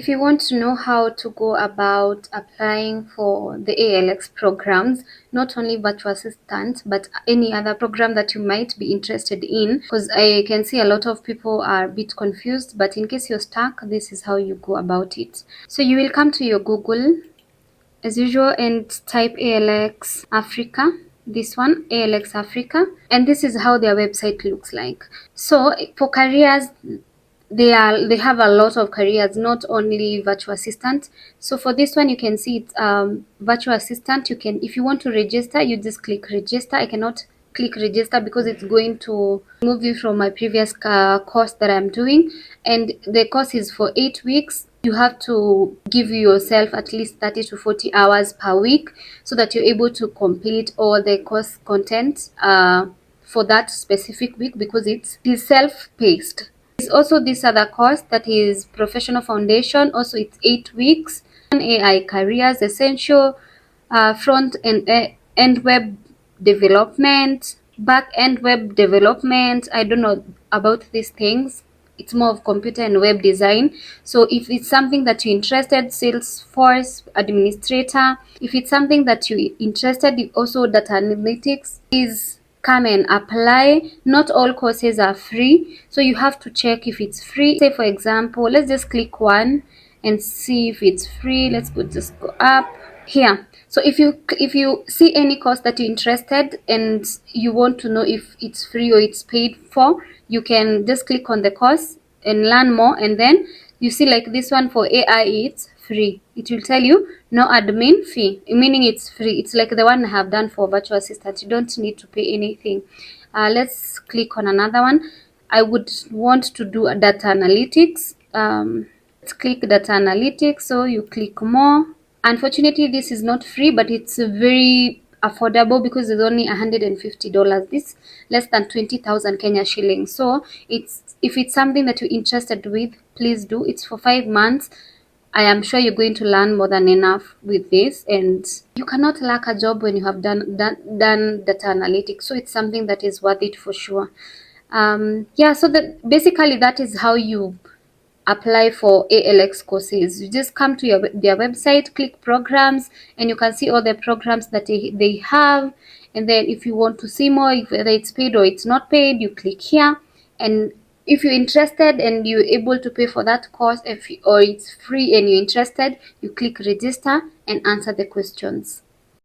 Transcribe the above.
If you want to know how to go about applying for the ALX programs, not only virtual assistant, but any other program that you might be interested in, because I can see a lot of people are a bit confused, but in case you're stuck, this is how you go about it. So you will come to your Google as usual and type ALX Africa. This one, ALX Africa, and this is how their website looks like. So for careers, they have a lot of careers, not only virtual assistant. So for this one, you can see it's virtual assistant. You can, if you want to register, you just click register. I cannot click register because it's going to move you from my previous course that I'm doing, and the course is for 8 weeks. You have to give yourself at least 30 to 40 hours per week so that you're able to complete all the course content for that specific week, because it is self-paced. There's also this other course that is professional foundation. Also, it's 8 weeks. AI careers essential, front and end web development, back end web development. I don't know about these things. It's more of computer and web design. So if it's something that you're interested, Salesforce administrator. If it's something that you're interested in, also data analytics, is come and apply. Not all courses are free, so you have to check if it's free. Say for example, let's just click one and see if it's free. Let's just go up here. So if you see any course that you're interested and you want to know if it's free or it's paid for, you can just click on the course and learn more, and then you see like this one for AI, it's free. It will tell you no admin fee, meaning it's free. It's like the one I have done for virtual assistant. You don't need to pay anything. Let's click on another one. I would want to do a data analytics. Let's click data analytics. So you click more. Unfortunately, this is not free, but it's very affordable because it's only $150. This less than 20,000 Kenya shillings. So if it's something that you're interested with, please do. It's for 5 months. I am sure you're going to learn more than enough with this, and you cannot lack a job when you have done data analytics. So it's something that is worth it for sure. Yeah, so basically that is how you apply for ALX courses. You just come to their website, click programs, and you can see all the programs that they have. And then if you want to see more, whether it's paid or it's not paid, you click here. And if you're interested and you're able to pay for that course, or it's free and you're interested, you click register and answer the questions.